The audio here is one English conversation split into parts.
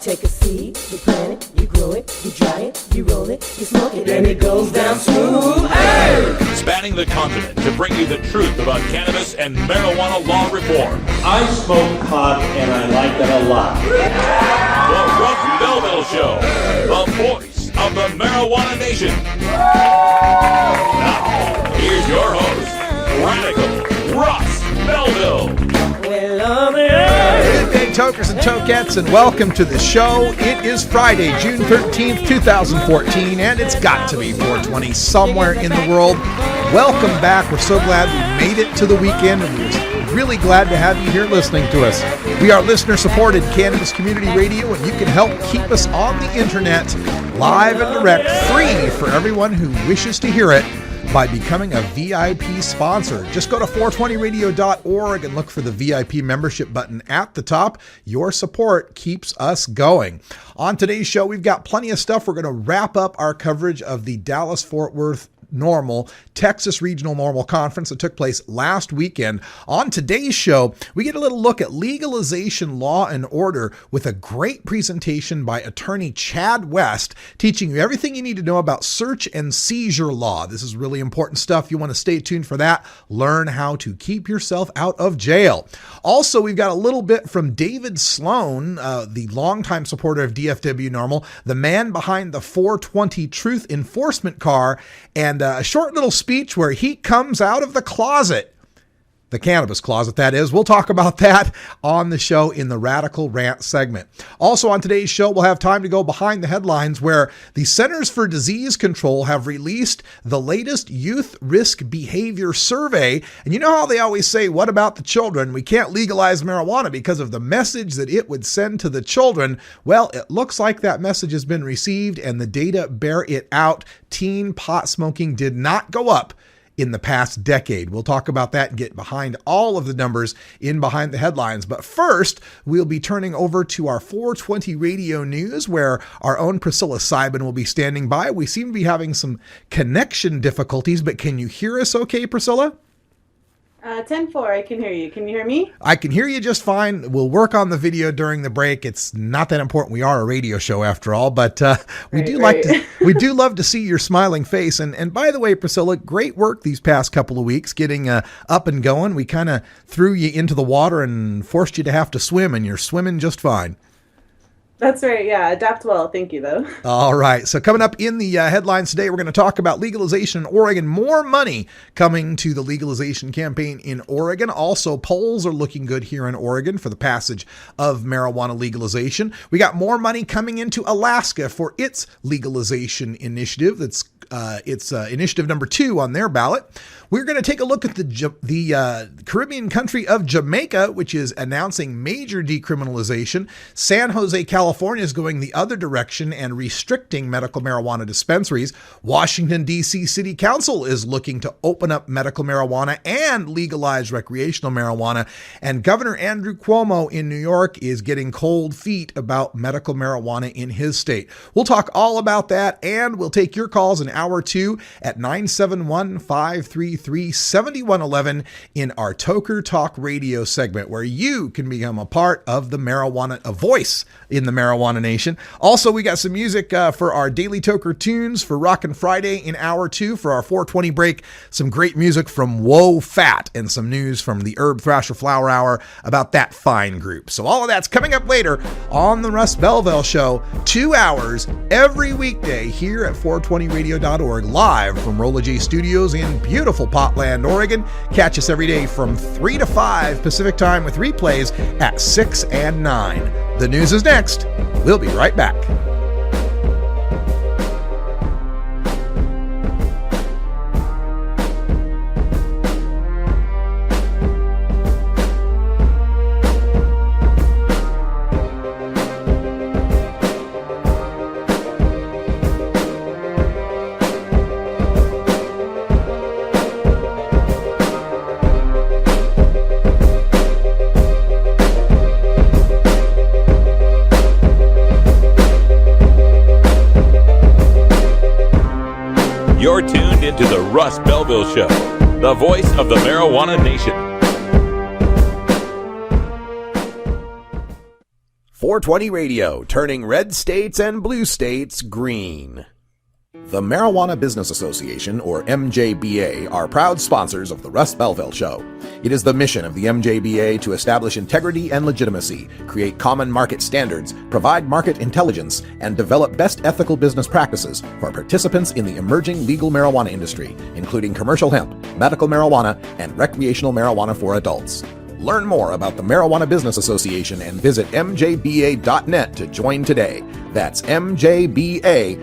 take a seed, you plant it, you grow it, you dry it, you roll it, you smoke it, and it goes down smooth. Hey! Spanning the continent to bring you the truth about cannabis and marijuana law reform. I smoke pot and I like it a lot. The Russ Belville Show, the voice of the marijuana nation. Now, here's your host, Radical Russ Belville. Good day, tokers and tokettes, and welcome to the show. It is Friday, June 13th, 2014, and it's got to be 420 somewhere in the world. Welcome back. We're so glad we made it to the weekend, and we're really glad to have you here listening to us. We are listener-supported Cannabis Community Radio, and you can help keep us on the internet, live and direct, free for everyone who wishes to hear it, by becoming a VIP sponsor. Just go to 420radio.org and look for the VIP membership button at the top. Your support keeps us going. On today's show, we've got plenty of stuff. We're going to wrap up our coverage of the Dallas-Fort Worth Normal Texas Regional Normal Conference that took place last weekend. On today's show, we get a little look at legalization law and order with a great presentation by attorney Chad West, teaching you everything you need to know about search and seizure law. This is really important stuff. You want to stay tuned for that. Learn how to keep yourself out of jail. Also, we've got a little bit from David Sloan, the longtime supporter of DFW Normal, the man behind the 420 Truth Enforcement car, and a short little speech where he comes out of the closet. The cannabis closet, that is. We'll talk about that on the show in the Radical Rant segment. Also on today's show, we'll have time to go behind the headlines where the Centers for Disease Control have released the latest youth risk behavior survey. And you know how they always say, what about the children? We can't legalize marijuana because of the message that it would send to the children. Well, it looks like that message has been received and the data bear it out. Teen pot smoking did not go up in the past decade. We'll talk about that and get behind all of the numbers in Behind the Headlines. But first, we'll be turning over to our 420 radio news where our own Priscilla Seiben will be standing by. We seem to be having some connection difficulties, but can you hear us okay, Priscilla? 10-4, I can hear you. Can you hear me? I can hear you just fine. We'll work on the video during the break. It's not that important. We are a radio show after all, but we do love to see your smiling face. And by the way, Priscilla, great work these past couple of weeks getting up and going. We kind of threw you into the water and forced you to have to swim, and you're swimming just fine. That's right. Yeah. Adapt well. Thank you, though. All right. So coming up in the headlines today, we're going to talk about legalization in Oregon. More money coming to the legalization campaign in Oregon. Also, polls are looking good here in Oregon for the passage of marijuana legalization. We got more money coming into Alaska for its legalization initiative. That's it's initiative number 2 on their ballot. We're going to take a look at the Caribbean country of Jamaica, which is announcing major decriminalization. San Jose, California is going the other direction and restricting medical marijuana dispensaries. Washington, D.C. City Council is looking to open up medical marijuana and legalize recreational marijuana. And Governor Andrew Cuomo in New York is getting cold feet about medical marijuana in his state. We'll talk all about that, and we'll take your calls in hour 2 at 971-533-7111 in our Toker Talk Radio segment, where you can become a part of the marijuana, a voice in the marijuana nation. Also, we got some music for our Daily Toker Tunes for Rockin' Friday in hour 2 for our 420 break. Some great music from Whoa Fat and some news from the Herb Thrasher Flower Hour about that fine group. So all of that's coming up later on the Russ Belville Show. 2 hours every weekday here at 420radio.org, live from Rolla J Studios in beautiful Potland, Oregon. Catch us every day from 3 to 5 Pacific time with replays at 6 and 9. The news is next. We'll be right back. You're tuned into the Russ Belville Show, the voice of the marijuana nation. 420 Radio, turning red states and blue states green. The Marijuana Business Association, or MJBA, are proud sponsors of the Russ Belville Show. It is the mission of the MJBA to establish integrity and legitimacy, create common market standards, provide market intelligence, and develop best ethical business practices for participants in the emerging legal marijuana industry, including commercial hemp, medical marijuana, and recreational marijuana for adults. Learn more about the Marijuana Business Association and visit mjba.net to join today. That's mjba.net.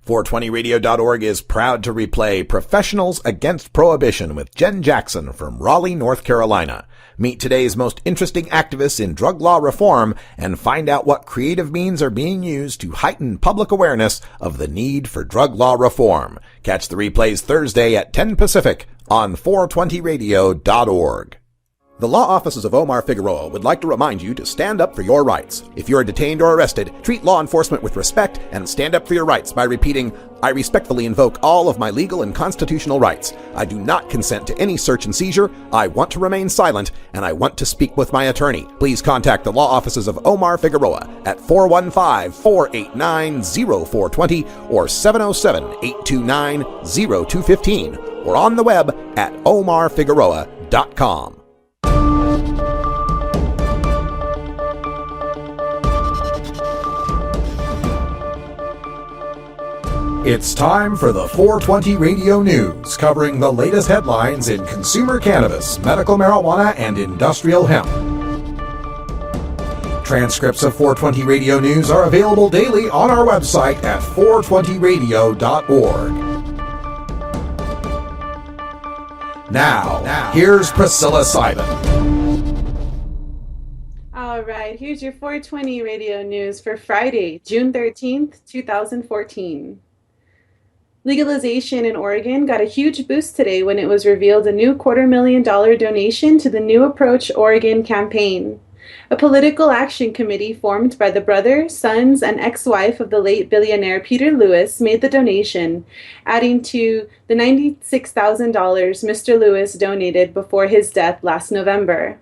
420radio.org is proud to replay Professionals Against Prohibition with Jen Jackson from Raleigh, North Carolina. Meet today's most interesting activists in drug law reform and find out what creative means are being used to heighten public awareness of the need for drug law reform. Catch the replays Thursday at 10 Pacific on 420radio.org. The law offices of Omar Figueroa would like to remind you to stand up for your rights. If you are detained or arrested, treat law enforcement with respect and stand up for your rights by repeating, "I respectfully invoke all of my legal and constitutional rights. I do not consent to any search and seizure. I want to remain silent, and I want to speak with my attorney." Please contact the law offices of Omar Figueroa at 415-489-0420 or 707-829-0215 or on the web at omarfigueroa.com. It's time for the 420 Radio News, covering the latest headlines in consumer cannabis, medical marijuana, and industrial hemp. Transcripts of 420 Radio News are available daily on our website at 420radio.org. Now, here's Priscilla Simon. All right, here's your 420 Radio News for Friday, June 13th, 2014. Legalization in Oregon got a huge boost today when it was revealed a new $250,000 donation to the New Approach Oregon campaign. A political action committee formed by the brother, sons, and ex-wife of the late billionaire Peter Lewis made the donation, adding to the $96,000 Mr. Lewis donated before his death last November.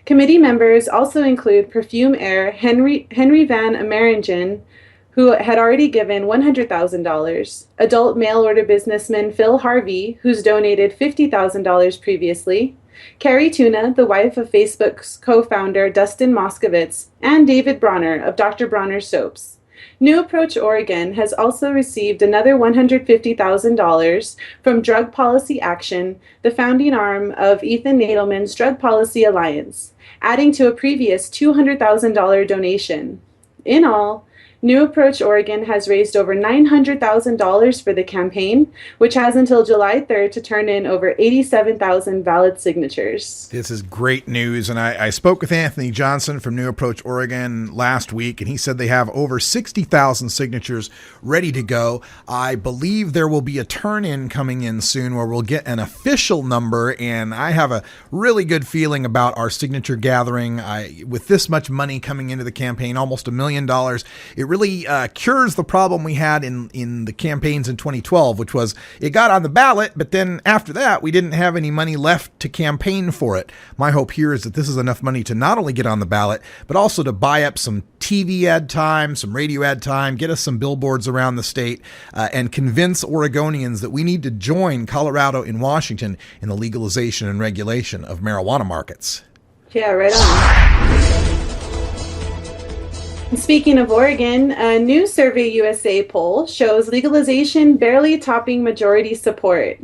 Committee members also include perfume heir Henry Van Ameringen, who had already given $100,000, adult mail-order businessman Phil Harvey, who's donated $50,000 previously, Carrie Tuna, the wife of Facebook's co-founder Dustin Moskovitz, and David Bronner of Dr. Bronner's Soaps. New Approach Oregon has also received another $150,000 from Drug Policy Action, the founding arm of Ethan Nadelman's Drug Policy Alliance, adding to a previous $200,000 donation. In all, New Approach Oregon has raised over $900,000 for the campaign, which has until July 3rd to turn in over 87,000 valid signatures. This is great news, and I spoke with Anthony Johnson from New Approach Oregon last week, and he said they have over 60,000 signatures ready to go. I believe there will be a turn-in coming in soon where we'll get an official number, and I have a really good feeling about our signature gathering. With this much money coming into the campaign, almost $1 million, it really cures the problem we had in the campaigns in 2012, which was it got on the ballot, but then after that, we didn't have any money left to campaign for it. My hope here is that this is enough money to not only get on the ballot, but also to buy up some TV ad time, some radio ad time, get us some billboards around the state, and convince Oregonians that we need to join Colorado and Washington in the legalization and regulation of marijuana markets. Yeah, right on. Speaking of Oregon, a new Survey USA poll shows legalization barely topping majority support.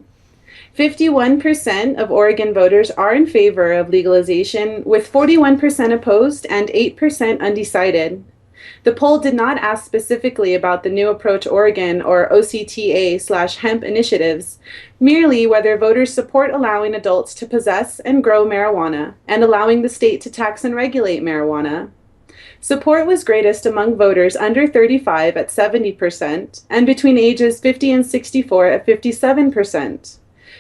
51% of Oregon voters are in favor of legalization, with 41% opposed and 8% undecided. The poll did not ask specifically about the New Approach Oregon or OCTA/hemp initiatives, merely whether voters support allowing adults to possess and grow marijuana and allowing the state to tax and regulate marijuana. Support was greatest among voters under 35 at 70% and between ages 50 and 64 at 57%.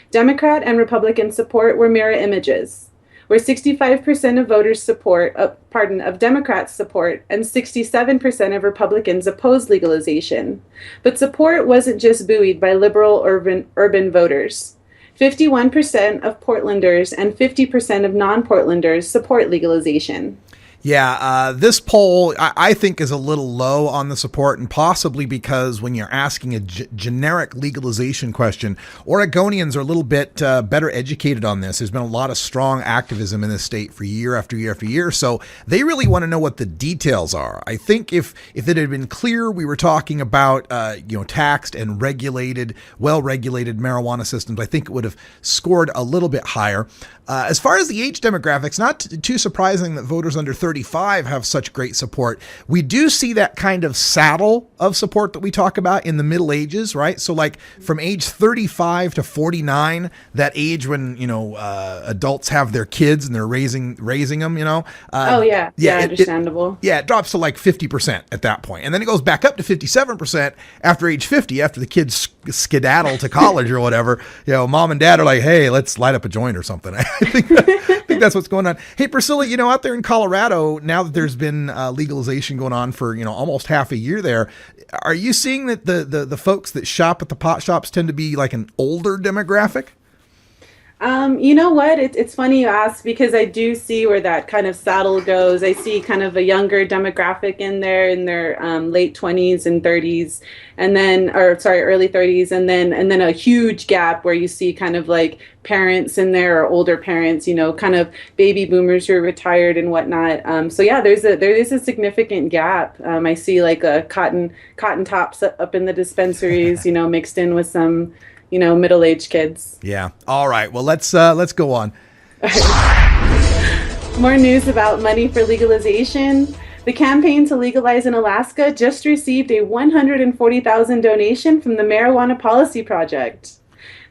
Democrat and Republican support were mirror images, where 65% of voters of Democrats support and 67% of Republicans opposed legalization. But support wasn't just buoyed by liberal urban voters. 51% of Portlanders and 50% of non-Portlanders support legalization. Yeah, this poll I think is a little low on the support, and possibly because when you're asking a generic legalization question, Oregonians are a little bit better educated on this. There's been a lot of strong activism in this state for year after year after year, so they really want to know what the details are. I think if it had been clear we were talking about taxed and regulated, well-regulated marijuana systems, I think it would have scored a little bit higher. As far as the age demographics, not too surprising that voters under 35 have such great support. We do see that kind of saddle of support that we talk about in the Middle Ages, right? So like from age 35 to 49, that age when, adults have their kids and they're raising them, understandable. It drops to like 50% at that point. And then it goes back up to 57% after age 50, after the kids skedaddle to college or whatever. Mom and dad are like, hey, let's light up a joint or something. I think that's what's going on. Hey, Priscilla, out there in Colorado, now that there's been legalization going on for, almost half a year there, are you seeing that the folks that shop at the pot shops tend to be like an older demographic? You know what? It's funny you ask, because I do see where that kind of saddle goes. I see kind of a younger demographic in there in their late 20s and 30s, early 30s, and then a huge gap where you see kind of like parents in there, or older parents, kind of baby boomers who are retired and whatnot. There is a significant gap. I see like a cotton tops up in the dispensaries, mixed in with some middle-aged kids. Yeah. All right. Well, let's go on. More news about money for legalization. The campaign to legalize in Alaska just received a $140,000 donation from the Marijuana Policy Project.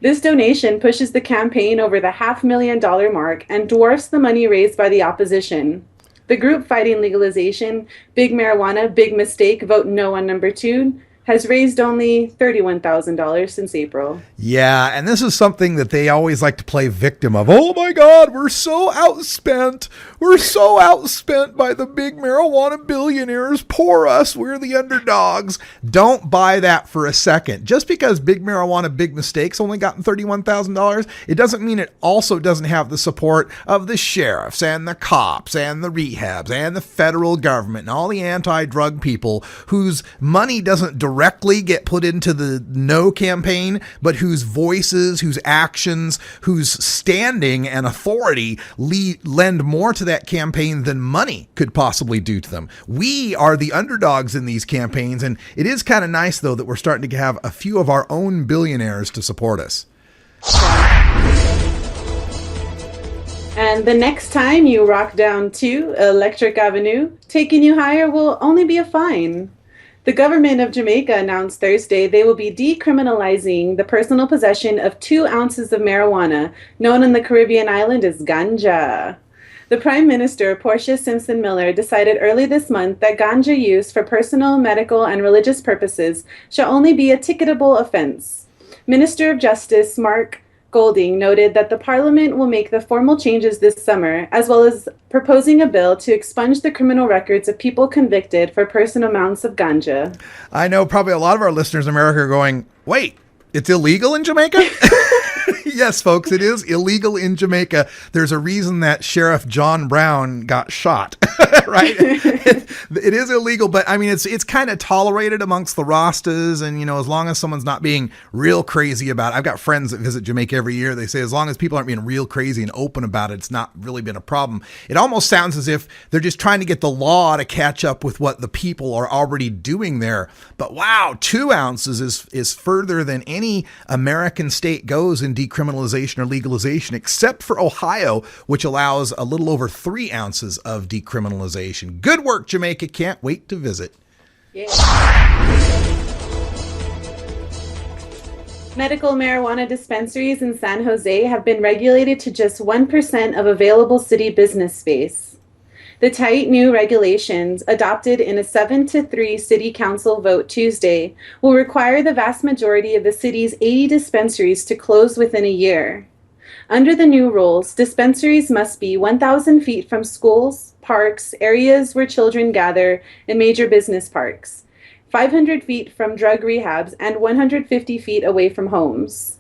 This donation pushes the campaign over the $500,000 mark and dwarfs the money raised by the opposition. The group fighting legalization, Big Marijuana, Big Mistake, Vote No on number 2, has raised only $31,000 since April. Yeah, and this is something that they always like to play victim of. Oh my God, we're so outspent. We're so outspent by the big marijuana billionaires. Poor us, we're the underdogs. Don't buy that for a second. Just because Big Marijuana, Big Mistakes only gotten $31,000, it doesn't mean it also doesn't have the support of the sheriffs and the cops and the rehabs and the federal government and all the anti-drug people whose money doesn't directly get put into the no campaign, but whose voices, whose actions, whose standing and authority lend more to that campaign than money could possibly do to them. We are the underdogs in these campaigns, and it is kind of nice, though, that we're starting to have a few of our own billionaires to support us. And the next time you rock down to Electric Avenue, taking you higher will only be a fine. The government of Jamaica announced Thursday they will be decriminalizing the personal possession of 2 ounces of marijuana, known on the Caribbean island as ganja. The Prime Minister, Portia Simpson Miller, decided early this month that ganja use for personal, medical, and religious purposes shall only be a ticketable offense. Minister of Justice Mark Golding noted that the Parliament will make the formal changes this summer, as well as proposing a bill to expunge the criminal records of people convicted for personal amounts of ganja. I know probably a lot of our listeners in America are going, wait, it's illegal in Jamaica? Yes, folks, it is illegal in Jamaica. There's a reason that Sheriff John Brown got shot, right? It is illegal, but I mean, it's kind of tolerated amongst the Rastas. And, as long as someone's not being real crazy about it. I've got friends that visit Jamaica every year. They say as long as people aren't being real crazy and open about it, it's not really been a problem. It almost sounds as if they're just trying to get the law to catch up with what the people are already doing there. But wow, 2 ounces is further than any American state goes in decriminalization or legalization, except for Ohio, which allows a little over 3 ounces of decriminalization. Good work, Jamaica. Can't wait to visit. Yeah. Medical marijuana dispensaries in San Jose have been regulated to just 1% of available city business space. The tight new regulations, adopted in a 7-3 city council vote Tuesday, will require the vast majority of the city's 80 dispensaries to close within a year. Under the new rules, dispensaries must be 1,000 feet from schools, parks, areas where children gather, and major business parks, 500 feet from drug rehabs, and 150 feet away from homes.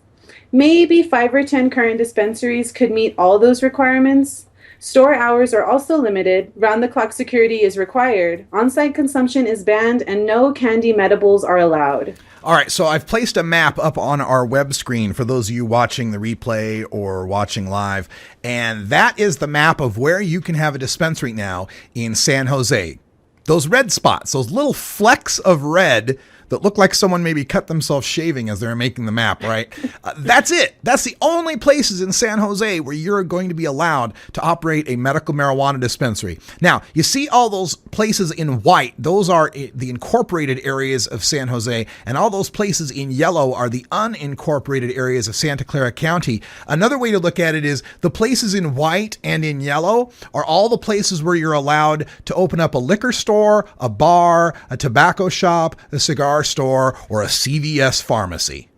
Maybe 5 or 10 current dispensaries could meet all those requirements, Store hours are also limited, round-the-clock security is required, on-site consumption is banned, and no candy medibles are allowed. All right, so I've placed a map up on our web screen for those of you watching the replay or watching live, and that is the map of where you can have a dispensary now in San Jose. Those red spots, those little flecks of red that look like someone maybe cut themselves shaving as they're making the map, right? That's it. That's the only places in San Jose where you're going to be allowed to operate a medical marijuana dispensary. Now, you see all those places in white, those are the incorporated areas of San Jose, and all those places in yellow are the unincorporated areas of Santa Clara County. Another way to look at it is the places in white and in yellow are all the places where you're allowed to open up a liquor store, a bar, a tobacco shop, a cigar store, or a CVS pharmacy.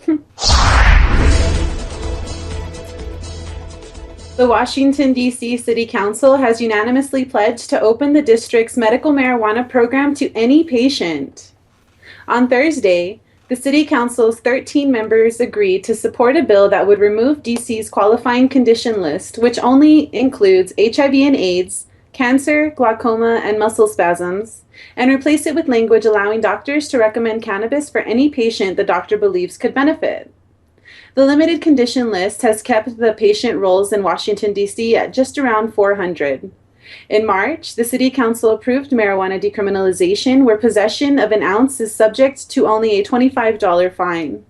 The Washington, D.C. City Council has unanimously pledged to open the district's medical marijuana program to any patient. On Thursday, the City Council's 13 members agreed to support a bill that would remove D.C.'s qualifying condition list, which only includes HIV and AIDS, cancer, glaucoma, and muscle spasms, and replace it with language allowing doctors to recommend cannabis for any patient the doctor believes could benefit. The limited condition list has kept the patient rolls in Washington, D.C. at just around 400. In March, the City Council approved marijuana decriminalization, where possession of an ounce is subject to only a $25 fine.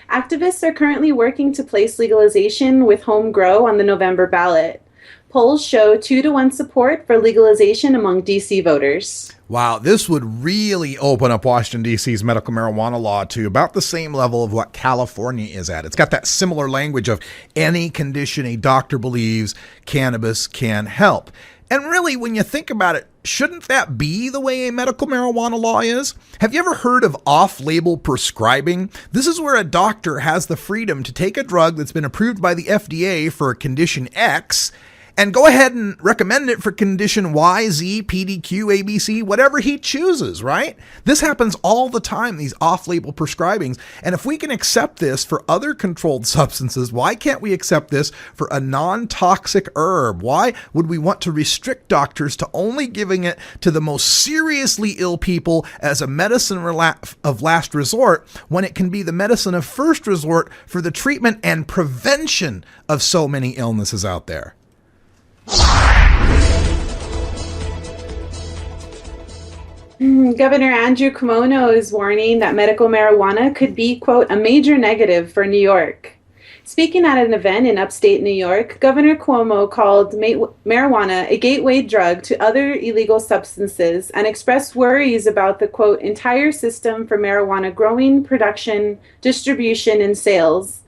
Activists are currently working to place legalization with home grow on the November ballot. Polls show 2-to-1 support for legalization among D.C. voters. Wow, this would really open up Washington, D.C.'s medical marijuana law to about the same level of what California is at. It's got that similar language of any condition a doctor believes cannabis can help. And really, when you think about it, shouldn't that be the way a medical marijuana law is? Have you ever heard of off-label prescribing? This is where a doctor has the freedom to take a drug that's been approved by the FDA for condition X and go ahead and recommend it for condition Y, Z, PDQ, ABC, whatever he chooses, right? This happens all the time, these off-label prescribings. And if we can accept this for other controlled substances, why can't we accept this for a non-toxic herb? Why would we want to restrict doctors to only giving it to the most seriously ill people as a medicine of last resort when it can be the medicine of first resort for the treatment and prevention of so many illnesses out there? Governor Andrew Cuomo is warning that medical marijuana could be, quote, a major negative for New York. Speaking at an event in upstate New York, Governor Cuomo called marijuana a gateway drug to other illegal substances and expressed worries about the, quote, entire system for marijuana growing, production, distribution, and sales.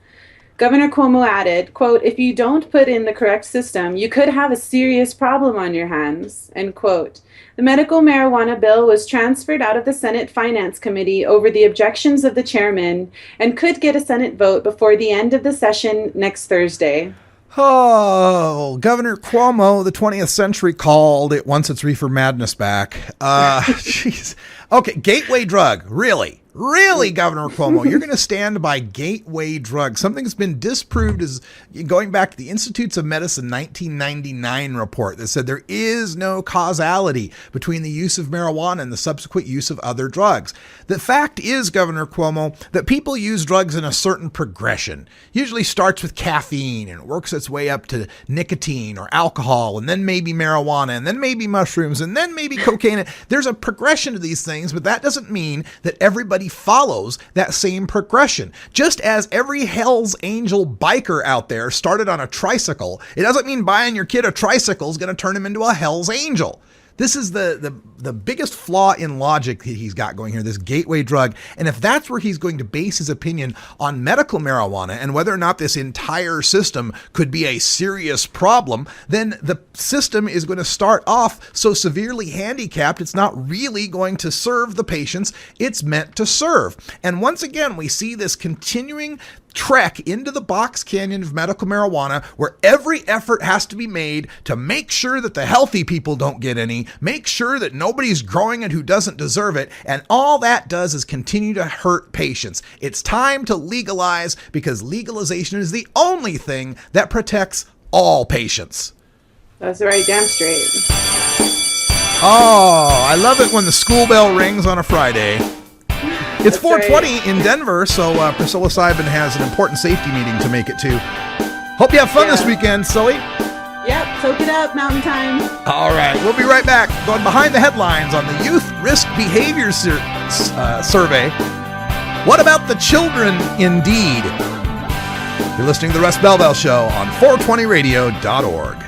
Governor Cuomo added, quote, if you don't put in the correct system, you could have a serious problem on your hands, end quote. The medical marijuana bill was transferred out of the Senate Finance Committee over the objections of the chairman and could get a Senate vote before the end of the session next Thursday. Oh, Governor Cuomo, the 20th century called. It wants its reefer madness back. Jeez. Okay, gateway drug, really? Really, Governor Cuomo, you're going to stand by gateway drug, something that's been disproved as going back to the Institutes of Medicine 1999 report that said there is no causality between the use of marijuana and the subsequent use of other drugs. The fact is, Governor Cuomo, that people use drugs in a certain progression. Usually starts with caffeine and works its way up to nicotine or alcohol, and then maybe marijuana, and then maybe mushrooms, and then maybe cocaine. There's a progression to these things, but that doesn't mean that everybody follows that same progression. Just as every Hell's Angel biker out there started on a tricycle, it doesn't mean buying your kid a tricycle is going to turn him into a Hell's Angel. This is the biggest flaw in logic that he's got going here, this gateway drug. And if that's where he's going to base his opinion on medical marijuana and whether or not this entire system could be a serious problem, then the system is going to start off so severely handicapped, it's not really going to serve the patients it's meant to serve. And once again, we see this continuing trek into the box canyon of medical marijuana where every effort has to be made to make sure that the healthy people don't get any, make sure that nobody's growing it who doesn't deserve it, and all that does is continue to hurt patients. It's time to legalize because legalization is the only thing that protects all patients. That's right, damn straight. Oh, I love it when the school bell rings on a Friday. It's That's 4:20 right. in Denver, so Priscilla Seibin has an important safety meeting to make it to. Hope you have fun this weekend, Sully. Yep, soak it up, mountain time. All right, we'll be right back. Going behind the headlines on the Youth Risk Behavior Survey. What about the children, indeed? You're listening to the Russ Belville Show on 420radio.org.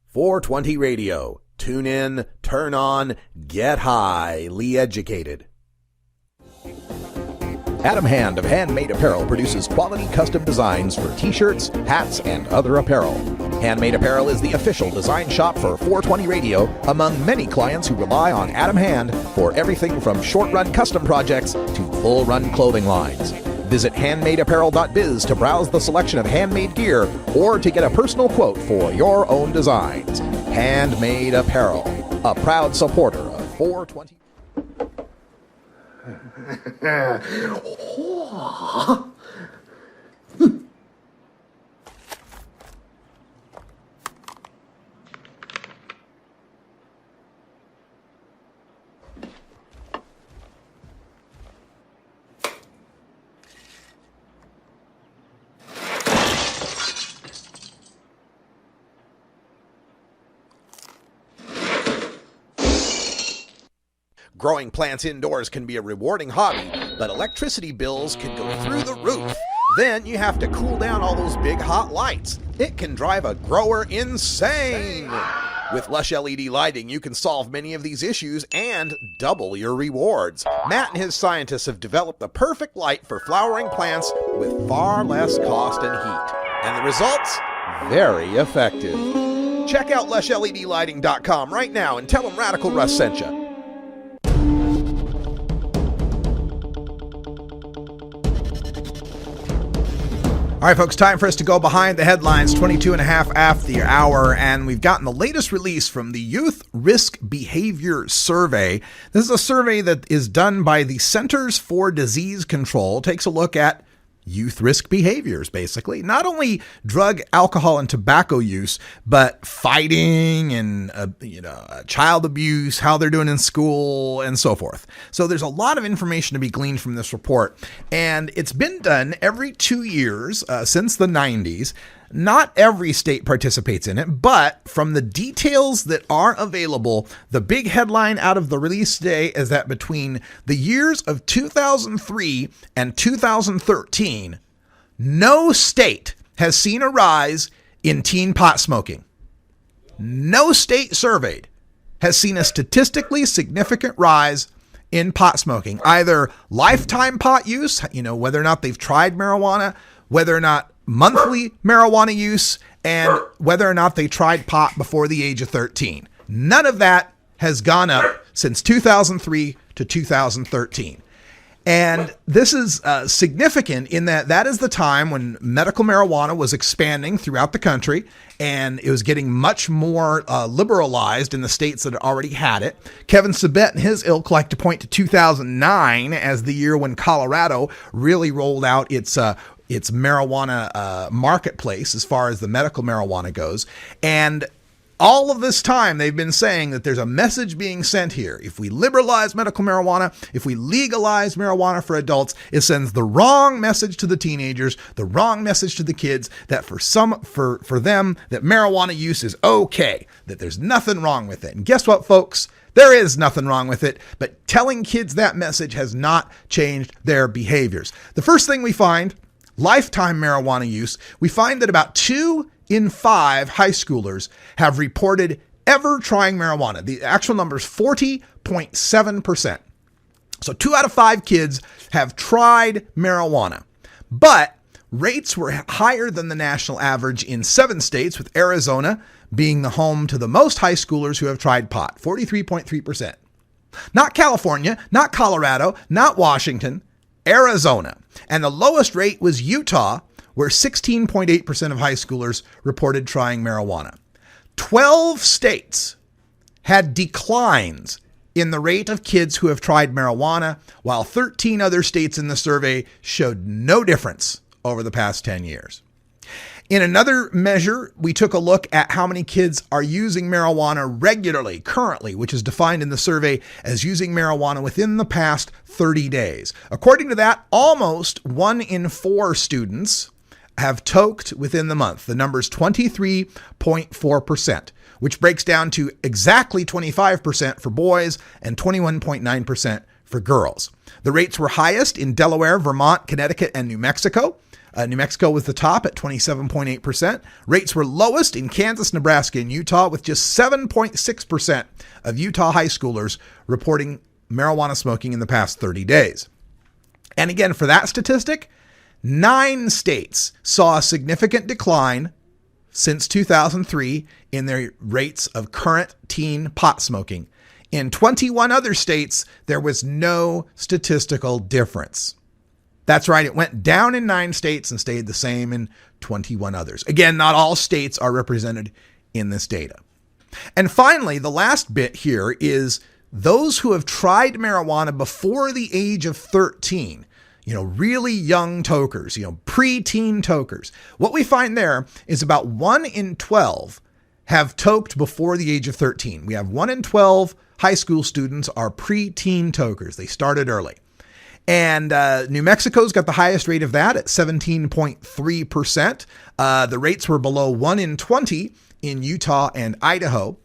420 Radio. Tune in, turn on, get highly educated. Adam Hand of Handmade Apparel produces quality custom designs for t-shirts, hats, and other apparel. Handmade Apparel is the official design shop for 420 Radio among many clients who rely on Adam Hand for everything from short-run custom projects to full-run clothing lines. Visit handmadeapparel.biz to browse the selection of handmade gear or to get a personal quote for your own designs. Handmade Apparel, a proud supporter of 420. Growing plants indoors can be a rewarding hobby, but electricity bills can go through the roof. Then you have to cool down all those big hot lights. It can drive a grower insane. With Lush LED lighting, you can solve many of these issues and double your rewards. Matt and his scientists have developed the perfect light for flowering plants with far less cost and heat. And the results? Very effective. Check out LushLEDlighting.com right now and tell them Radical Russ sent you. All right, folks, time for us to go behind the headlines, 22 and a half after the hour, and we've gotten the latest release from the Youth Risk Behavior Survey. This is a survey that is done by the Centers for Disease Control. It takes a look at youth risk behaviors, basically. Not only drug, alcohol, and tobacco use, but fighting and child abuse, how they're doing in school, and so forth. So there's a lot of information to be gleaned from this report, and it's been done every 2 years since the 90s. Not every state participates in it, but from the details that are available, the big headline out of the release today is that between the years of 2003 and 2013, no state has seen a rise in teen pot smoking. No state surveyed has seen a statistically significant rise in pot smoking, either lifetime pot use, whether or not they've tried marijuana, whether or not monthly marijuana use, and whether or not they tried pot before the age of 13. None of that has gone up since 2003 to 2013. And this is significant in that that is the time when medical marijuana was expanding throughout the country, and it was getting much more liberalized in the states that already had it. Kevin Sabet and his ilk like to point to 2009 as the year when Colorado really rolled out its marijuana marketplace as far as the medical marijuana goes. And all of this time, they've been saying that there's a message being sent here. If we liberalize medical marijuana, if we legalize marijuana for adults, it sends the wrong message to the teenagers, the wrong message to the kids, that for them, that marijuana use is okay, that there's nothing wrong with it. And guess what, folks? There is nothing wrong with it, but telling kids that message has not changed their behaviors. The first thing we find, lifetime marijuana use, we find that about 2 in 5 high schoolers have reported ever trying marijuana. The actual number is 40.7%. So 2 out of 5 kids have tried marijuana, but rates were higher than the national average in 7 states, with Arizona being the home to the most high schoolers who have tried pot, 43.3%. Not California, not Colorado, not Washington, Arizona. And the lowest rate was Utah, where 16.8% of high schoolers reported trying marijuana. 12 states had declines in the rate of kids who have tried marijuana, while 13 other states in the survey showed no difference over the past 10 years. In another measure, we took a look at how many kids are using marijuana regularly, currently, which is defined in the survey as using marijuana within the past 30 days. According to that, almost 1 in 4 students have toked within the month. The number is 23.4%, which breaks down to exactly 25% for boys and 21.9% for girls. The rates were highest in Delaware, Vermont, Connecticut, and New Mexico. New Mexico was the top at 27.8%. Rates were lowest in Kansas, Nebraska, and Utah, with just 7.6% of Utah high schoolers reporting marijuana smoking in the past 30 days. And again, for that statistic, 9 states saw a significant decline since 2003 in their rates of current teen pot smoking. In 21 other states, there was no statistical difference. That's right, it went down in 9 states and stayed the same in 21 others. Again, not all states are represented in this data. And finally, the last bit here is those who have tried marijuana before the age of 13, really young tokers, pre-teen tokers. What we find there is about 1 in 12 have toked before the age of 13. We have 1 in 12 high school students are pre-teen tokers. They started early. And New Mexico's got the highest rate of that at 17.3%. The rates were below 1 in 20 in Utah and Idaho.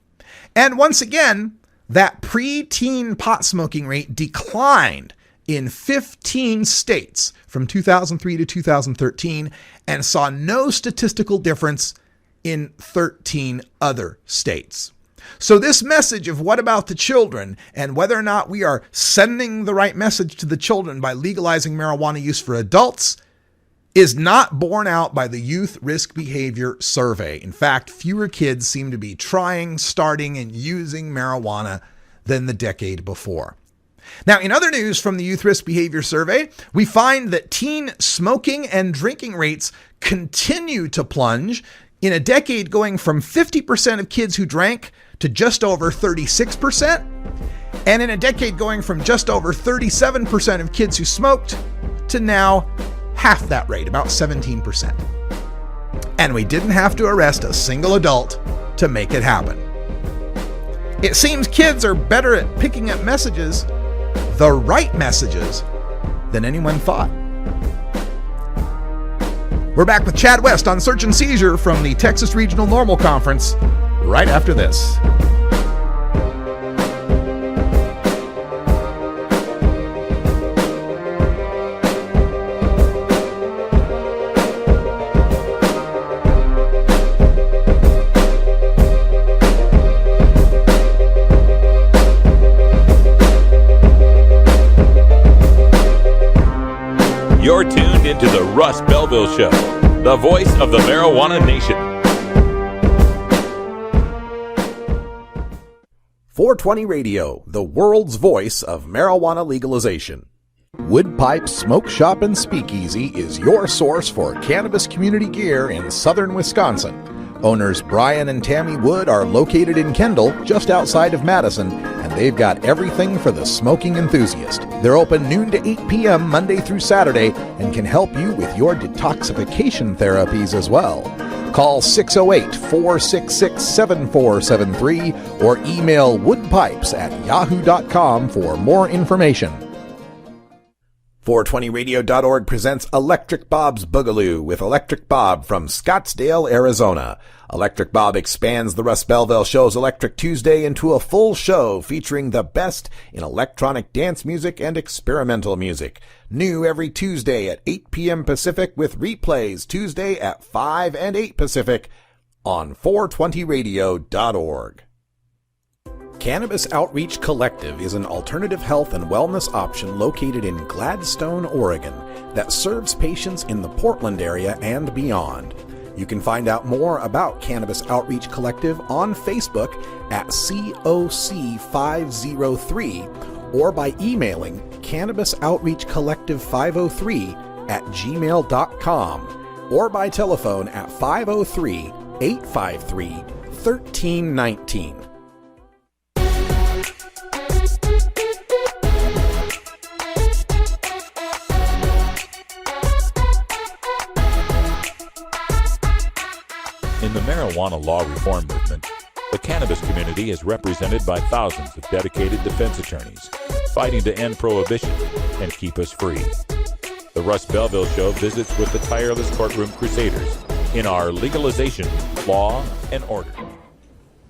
And once again, that pre-teen pot smoking rate declined in 15 states from 2003 to 2013 and saw no statistical difference in 13 other states. So this message of what about the children and whether or not we are sending the right message to the children by legalizing marijuana use for adults is not borne out by the Youth Risk Behavior Survey. In fact, fewer kids seem to be trying, starting, and using marijuana than the decade before. Now, in other news from the Youth Risk Behavior Survey, we find that teen smoking and drinking rates continue to plunge, in a decade going from 50% of kids who drank to just over 36%, and in a decade going from just over 37% of kids who smoked to now half that rate, about 17%. And we didn't have to arrest a single adult to make it happen. It seems kids are better at picking up messages, the right messages, than anyone thought. We're back with Chad West on Search and Seizure from the Texas Regional Normal Conference right after this. You're tuned into the Russ Belville Show, the voice of the marijuana nation. 420 Radio, the world's voice of marijuana legalization. Wood Pipe Smoke Shop and Speakeasy is your source for cannabis community gear in southern Wisconsin. Owners Brian and Tammy Wood are located in Kendall, just outside of Madison, and they've got everything for the smoking enthusiast. They're open noon to 8 p.m. Monday through Saturday and can help you with your detoxification therapies as well. Call 608-466-7473 or email woodpipes@yahoo.com for more information. 420radio.org presents Electric Bob's Boogaloo with Electric Bob from Scottsdale, Arizona. Electric Bob expands the Russ Belville Show's Electric Tuesday into a full show featuring the best in electronic dance music and experimental music. New every Tuesday at 8 p.m. Pacific with replays Tuesday at 5 and 8 Pacific on 420radio.org. Cannabis Outreach Collective is an alternative health and wellness option located in Gladstone, Oregon, that serves patients in the Portland area and beyond. You can find out more about Cannabis Outreach Collective on Facebook at COC503 or by emailing cannabisoutreachcollective503@gmail.com or by telephone at 503-853-1319. In the marijuana law reform movement, the cannabis community is represented by thousands of dedicated defense attorneys fighting to end prohibition and keep us free. The Russ Belville Show visits with the tireless courtroom crusaders in our legalization, law, and order.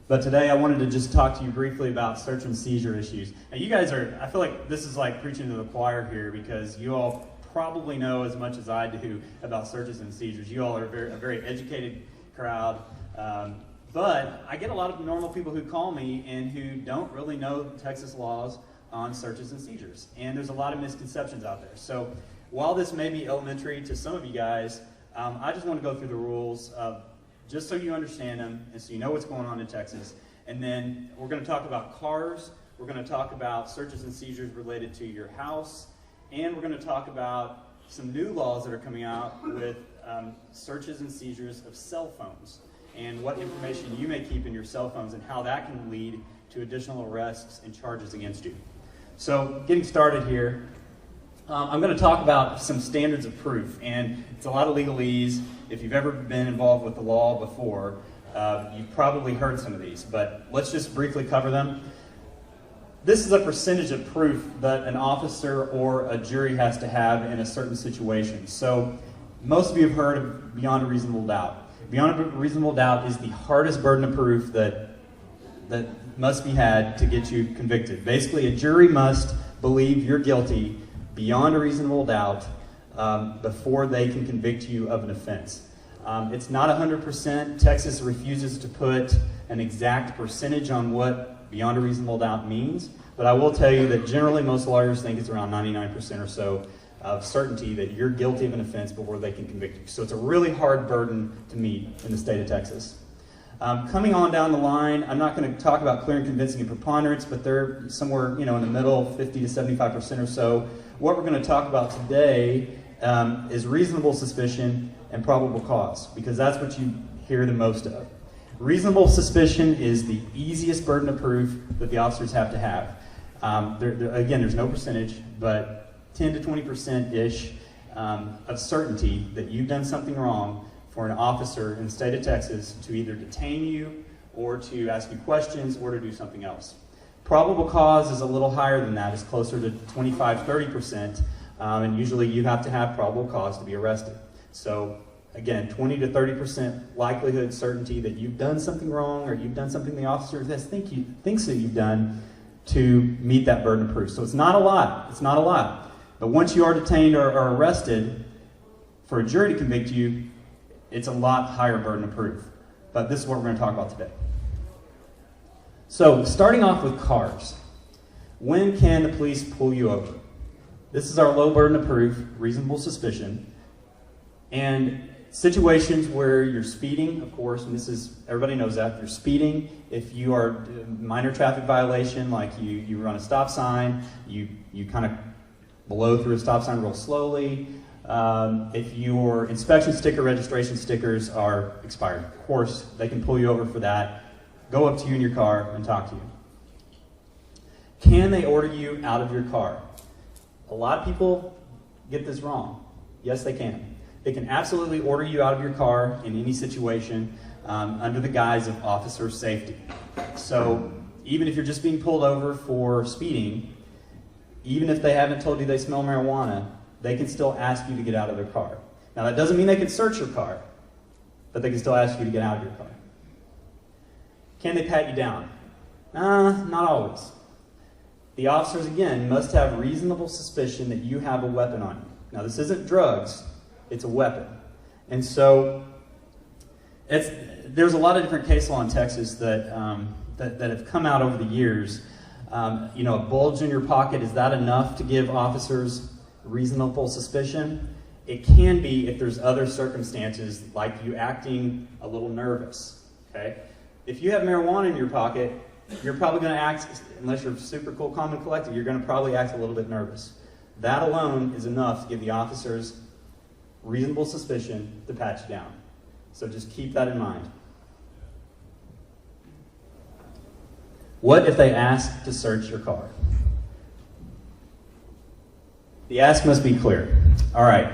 But today I wanted to just talk to you briefly about search and seizure issues. Now you guys I feel like this is like preaching to the choir here, because you all probably know as much as I do about searches and seizures. You all are a very educated crowd. But I get a lot of normal people who call me and who don't really know Texas laws on searches and seizures. And there's a lot of misconceptions out there. So while this may be elementary to some of you guys, I just want to go through the rules just so you understand them and so you know what's going on in Texas. And then we're going to talk about cars, we're going to talk about searches and seizures related to your house, and we're going to talk about some new laws that are coming out with searches and seizures of cell phones and what information you may keep in your cell phones and how that can lead to additional arrests and charges against you. So getting started here, I'm going to talk about some standards of proof, and it's a lot of legalese. If you've ever been involved with the law before, you've probably heard some of these, but let's just briefly cover them. This is a percentage of proof that an officer or a jury has to have in a certain situation. So most of you have heard of beyond a reasonable doubt. Beyond a reasonable doubt is the hardest burden of proof that must be had to get you convicted. Basically, a jury must believe you're guilty beyond a reasonable doubt before they can convict you of an offense. It's not 100%. Texas refuses to put an exact percentage on what beyond a reasonable doubt means, but I will tell you that generally most lawyers think it's around 99% or so of certainty that you're guilty of an offense before they can convict you. So it's a really hard burden to meet in the state of Texas. Coming on down the line, I'm not going to talk about clear and convincing and preponderance, but they're somewhere in the middle, 50 to 75% or so. What we're going to talk about today is reasonable suspicion and probable cause, because that's what you hear the most of. Reasonable suspicion is the easiest burden of proof that the officers have to have. Again, there's no percentage, but 10 to 20%-ish of certainty that you've done something wrong for an officer in the state of Texas to either detain you or to ask you questions or to do something else. Probable cause is a little higher than that. It's closer to 25-30%, and usually you have to have probable cause to be arrested. So again, 20 to 30% likelihood certainty that you've done something wrong or you've done something the officer thinks that you've done to meet that burden of proof. So it's not a lot. It's not a lot. But once you are detained or arrested, for a jury to convict you, it's a lot higher burden of proof. But this is what we're going to talk about today. So, starting off with cars. When can the police pull you over? This is our low burden of proof, reasonable suspicion. And situations where you're speeding, of course, and everybody knows that, you're speeding. If you are a minor traffic violation, like you run a stop sign, you kind of blow through a stop sign real slowly. If your inspection sticker, registration stickers are expired, of course, they can pull you over for that, go up to you in your car and talk to you. Can they order you out of your car? A lot of people get this wrong. Yes, they can. They can absolutely order you out of your car in any situation under the guise of officer safety. So even if you're just being pulled over for speeding, even if they haven't told you they smell marijuana, they can still ask you to get out of their car. Now, that doesn't mean they can search your car, but they can still ask you to get out of your car. Can they pat you down? Not always. The officers, again, must have reasonable suspicion that you have a weapon on you. Now, this isn't drugs, it's a weapon. And so, there's a lot of different case law in Texas that have come out over the years. A bulge in your pocket, is that enough to give officers reasonable suspicion? It can be if there's other circumstances, like you acting a little nervous, okay? If you have marijuana in your pocket, you're probably going to act, unless you're super cool, calm, and collected, you're going to probably act a little bit nervous. That alone is enough to give the officers reasonable suspicion to pat you down. So just keep that in mind. What if they ask to search your car? The ask must be clear. All right.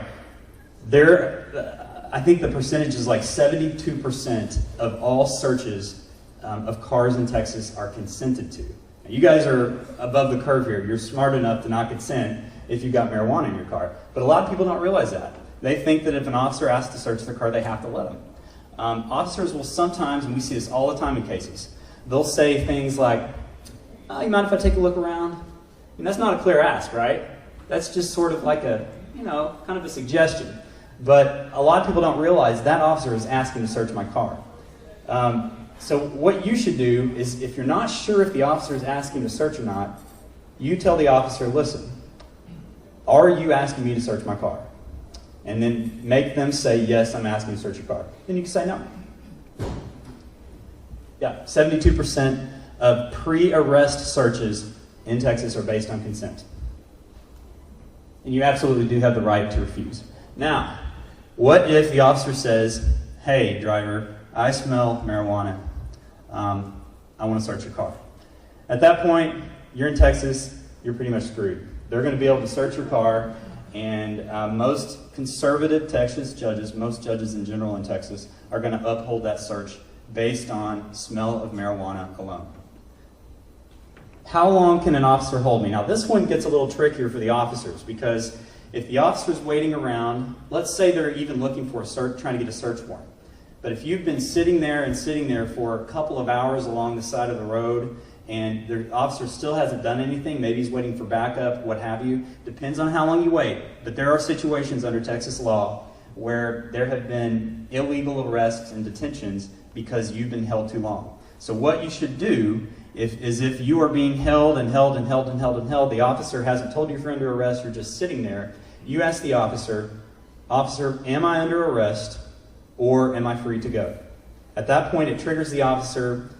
I think the percentage is like 72% of all searches of cars in Texas are consented to. Now, you guys are above the curve here. You're smart enough to not consent if you've got marijuana in your car. But a lot of people don't realize that. They think that if an officer asks to search their car, they have to let them. Officers will sometimes, and we see this all the time in cases, they'll say things like, you mind if I take a look around? And that's not a clear ask, right? That's just sort of like a, kind of a suggestion. But a lot of people don't realize that officer is asking to search my car. So what you should do is, if you're not sure if the officer is asking to search or not, you tell the officer, listen, are you asking me to search my car? And then make them say, yes, I'm asking you to search your car. Then you can say no. Yeah, 72% of pre-arrest searches in Texas are based on consent. And you absolutely do have the right to refuse. Now, what if the officer says, hey, driver, I smell marijuana. I want to search your car. At that point, you're in Texas, you're pretty much screwed. They're going to be able to search your car, and most conservative Texas judges, most judges in general in Texas, are going to uphold that search based on smell of marijuana alone. How long can an officer hold me? Now, this one gets a little trickier for the officers, because if the officer's waiting around, let's say they're even looking for a search, trying to get a search warrant. But if you've been sitting there for a couple of hours along the side of the road, and the officer still hasn't done anything, maybe he's waiting for backup, what have you, depends on how long you wait. But there are situations under Texas law where there have been illegal arrests and detentions because you've been held too long. So what you should do is if you are being held, the officer hasn't told you you're under arrest, you're just sitting there, you ask the officer, am I under arrest or am I free to go? At that point, it triggers the officer,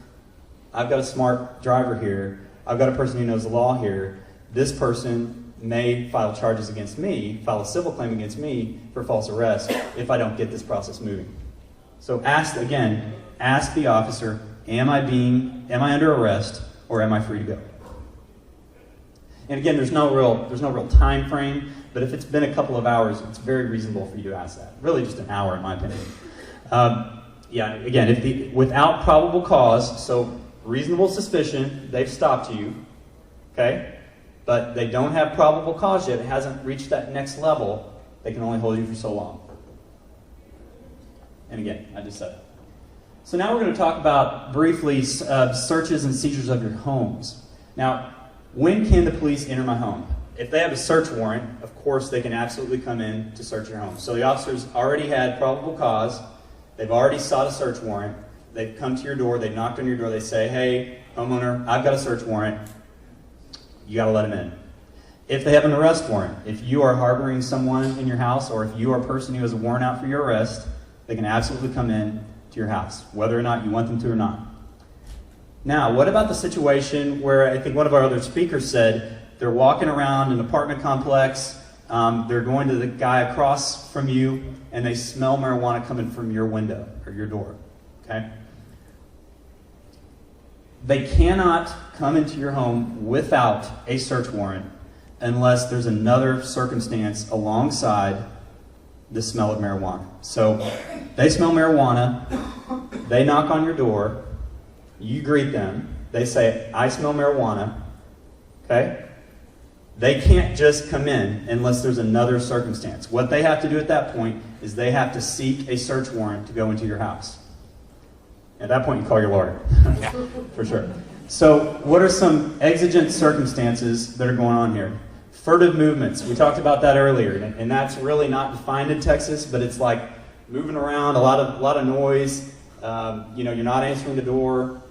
I've got a smart driver here, I've got a person who knows the law here, this person may file charges against me, file a civil claim against me for false arrest if I don't get this process moving. So ask the officer, am I under arrest or am I free to go? And again, there's no real time frame, but if it's been a couple of hours, it's very reasonable for you to ask that. Really just an hour in my opinion. Again, without probable cause, so reasonable suspicion, they've stopped you, okay? But they don't have probable cause yet, it hasn't reached that next level, they can only hold you for so long. And again, I just said it. So now we're going to talk about, briefly, searches and seizures of your homes. Now, when can the police enter my home? If they have a search warrant, of course they can absolutely come in to search your home. So the officers already had probable cause, they've already sought a search warrant, they've come to your door, they've knocked on your door, they say, hey, homeowner, I've got a search warrant, you got to let them in. If they have an arrest warrant, if you are harboring someone in your house, or if you are a person who has a warrant out for your arrest, they can absolutely come in to your house, whether or not you want them to or not. Now, what about the situation where I think one of our other speakers said they're walking around an apartment complex, they're going to the guy across from you, and they smell marijuana coming from your window or your door, okay? They cannot come into your home without a search warrant unless there's another circumstance alongside the smell of marijuana. So they smell marijuana, they knock on your door, you greet them, they say, I smell marijuana, okay? They can't just come in unless there's another circumstance. What they have to do at that point is they have to seek a search warrant to go into your house. At that point, you call your lawyer, for sure. So what are some exigent circumstances that are going on here? Furtive movements. We talked about that earlier, and that's really not defined in Texas, but it's like moving around, a lot of noise. You're not answering the door.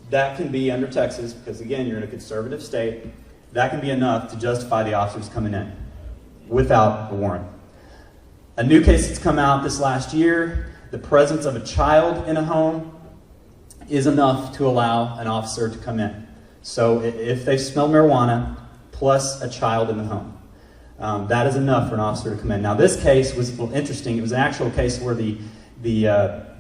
That can be under Texas, because again, you're in a conservative state. That can be enough to justify the officers coming in without a warrant. A new case that's come out this last year, the presence of a child in a home is enough to allow an officer to come in. So if they smell marijuana plus a child in the home, that is enough for an officer to come in. Now this case was interesting. It was an actual case where the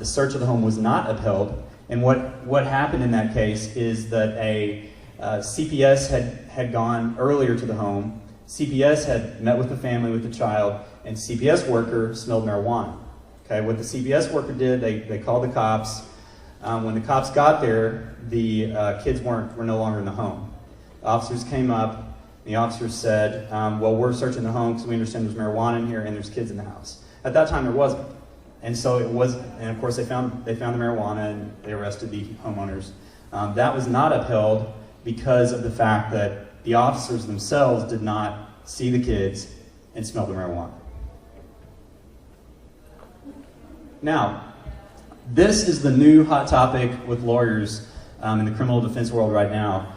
search of the home was not upheld. And what happened in that case is that a CPS had gone earlier to the home. CPS had met with the family with the child, and CPS worker smelled marijuana. Okay, what the CBS worker did, they called the cops. When the cops got there, the kids were no longer in the home. The officers came up. The officers said, well, we're searching the home because we understand there's marijuana in here and there's kids in the house. At that time, there wasn't. And so it was, and of course they found the marijuana and they arrested the homeowners. That was not upheld because of the fact that the officers themselves did not see the kids and smell the marijuana. Now, this is the new hot topic with lawyers in the criminal defense world right now,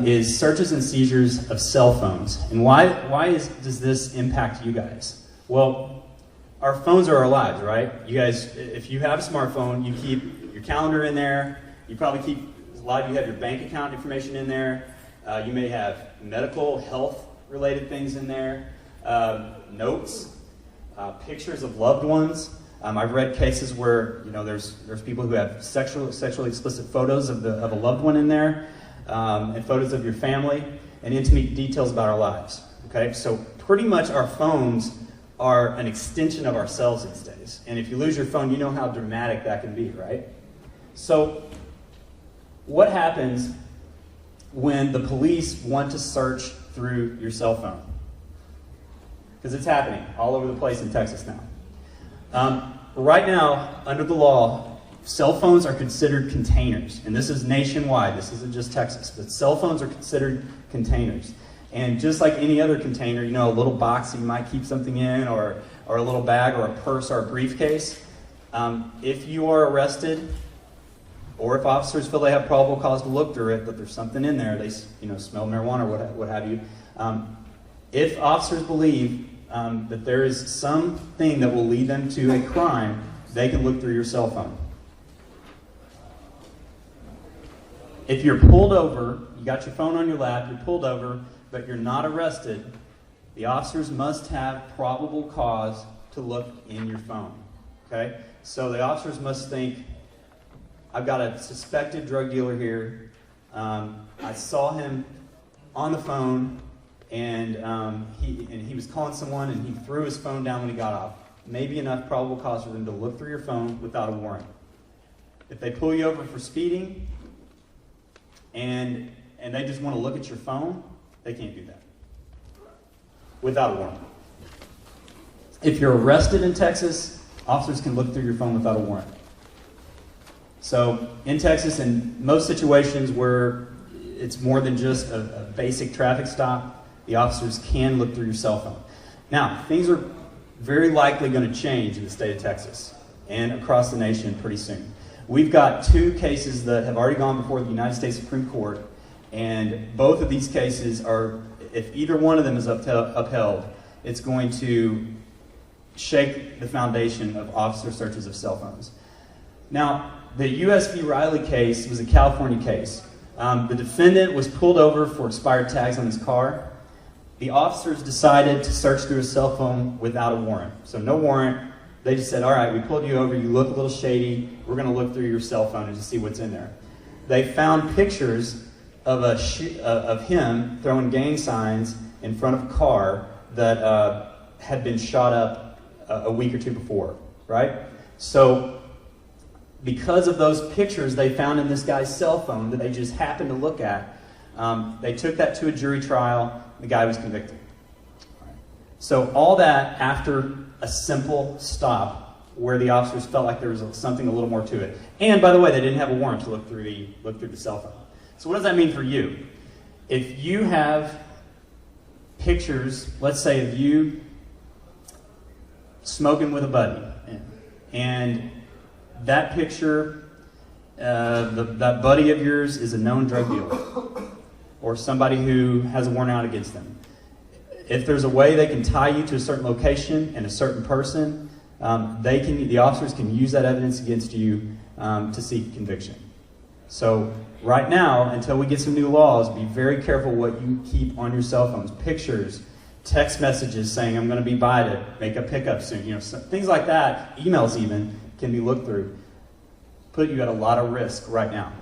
is searches and seizures of cell phones. And why does this impact you guys? Well, our phones are our lives, right? You guys, if you have a smartphone, you keep your calendar in there. You probably keep, a lot of you have your bank account information in there. You may have medical, health-related things in there, notes, pictures of loved ones. I've read cases where there's people who have sexually explicit photos of a loved one in there, and photos of your family, and intimate details about our lives. Okay, so pretty much our phones are an extension of ourselves these days. And if you lose your phone, you know how dramatic that can be, right? So what happens when the police want to search through your cell phone? Because it's happening all over the place in Texas now. Right now, under the law, cell phones are considered containers. And this is nationwide. This isn't just Texas. But cell phones are considered containers. And just like any other container, a little box that you might keep something in, or a little bag, or a purse, or a briefcase, if you are arrested, or if officers feel they have probable cause to look through it, that there's something in there, they smell marijuana or what have you, if officers believe that there is something that will lead them to a crime, they can look through your cell phone. If you're pulled over, you got your phone on your lap, you're pulled over, but you're not arrested, the officers must have probable cause to look in your phone. Okay? So the officers must think, I've got a suspected drug dealer here. I saw him on the phone, and he was calling someone, and he threw his phone down when he got off. Maybe enough probable cause for them to look through your phone without a warrant. If they pull you over for speeding, and they just want to look at your phone, they can't do that without a warrant. If you're arrested in Texas, officers can look through your phone without a warrant. So in Texas, in most situations where it's more than just a basic traffic stop, the officers can look through your cell phone. Now, things are very likely going to change in the state of Texas and across the nation pretty soon. We've got 2 cases that have already gone before the United States Supreme Court, and both of these cases are, if either one of them is upheld, it's going to shake the foundation of officer searches of cell phones. Now, the U.S. v. Riley case was a California case. The defendant was pulled over for expired tags on his car. The officers decided to search through his cell phone without a warrant. So no warrant. They just said, all right, we pulled you over, you look a little shady, we're going to look through your cell phone and just see what's in there. They found pictures of him throwing gang signs in front of a car that had been shot up a week or 2 before, right? So because of those pictures they found in this guy's cell phone that they just happened to look at, they took that to a jury trial. The guy was convicted. So all that after a simple stop where the officers felt like there was something a little more to it. And by the way, they didn't have a warrant to look through the cell phone. So what does that mean for you? If you have pictures, let's say of you smoking with a buddy, and that picture, that buddy of yours is a known drug dealer or somebody who has a warrant out against them. If there's a way they can tie you to a certain location and a certain person, the officers can use that evidence against you to seek conviction. So right now, until we get some new laws, be very careful what you keep on your cell phones. Pictures, text messages saying I'm going to be by to make a pickup soon. Things like that, emails even, can be looked through. Put you at a lot of risk right now.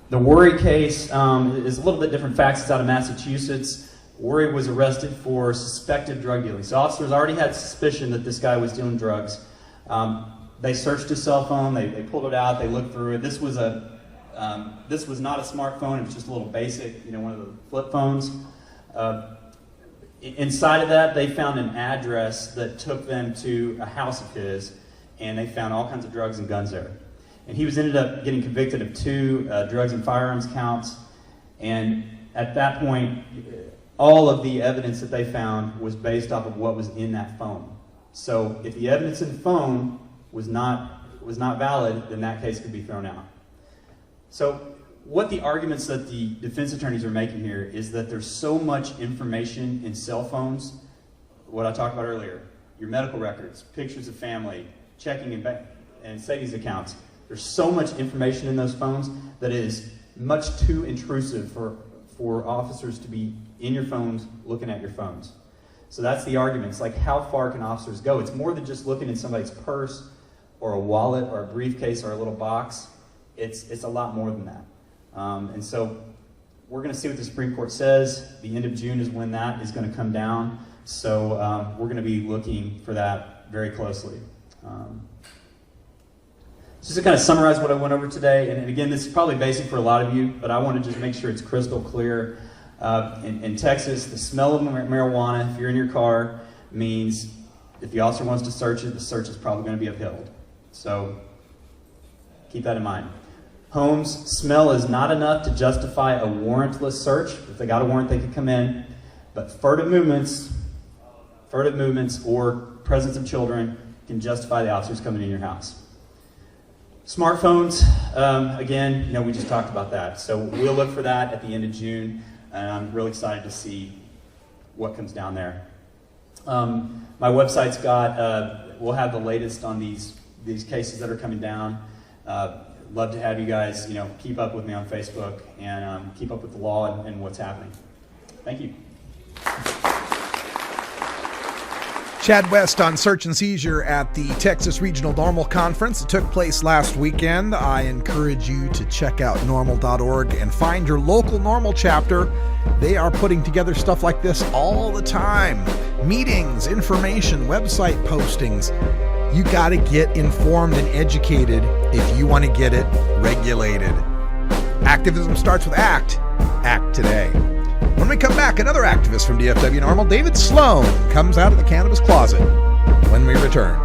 The Worry case is a little bit different facts. It's out of Massachusetts. Worry was arrested for suspected drug dealing. So officers already had suspicion that this guy was dealing drugs. They searched his cell phone. They pulled it out. They looked through it. This was not a smartphone. It was just a little basic, one of the flip phones. Inside of that, they found an address that took them to a house of his, and they found all kinds of drugs and guns there. And he ended up getting convicted of 2 drugs and firearms counts. And at that point, all of the evidence that they found was based off of what was in that phone. So if the evidence in the phone was not valid, then that case could be thrown out. So what the arguments that the defense attorneys are making here is that there's so much information in cell phones, what I talked about earlier, your medical records, pictures of family, checking and savings accounts. There's so much information in those phones that it is much too intrusive for officers to be in your phones, looking at your phones. So that's the argument. It's like, how far can officers go? It's more than just looking in somebody's purse or a wallet or a briefcase or a little box. It's a lot more than that. And so we're going to see what the Supreme Court says. The end of June is when that is going to come down. So we're going to be looking for that very closely. Just to kind of summarize what I went over today, and again, this is probably basic for a lot of you, but I want to just make sure it's crystal clear. In Texas, the smell of marijuana, if you're in your car, means if the officer wants to search it, the search is probably going to be upheld. So keep that in mind. Homes, smell is not enough to justify a warrantless search. If they got a warrant, they could come in. But furtive movements or presence of children can justify the officers coming in your house. Smartphones, again, we just talked about that. So we'll look for that at the end of June, and I'm really excited to see what comes down there. My website's we'll have the latest on these cases that are coming down. Love to have you guys, keep up with me on Facebook and keep up with the law and what's happening. Thank you. Chad West on Search and Seizure at the Texas Regional Normal Conference. It took place last weekend. I encourage you to check out normal.org and find your local Normal chapter. They are putting together stuff like this all the time. Meetings, information, website postings. You got to get informed and educated if you want to get it regulated. Activism starts with ACT. Act today. When we come back, another activist from DFW Normal, David Sloan, comes out of the cannabis closet when we return.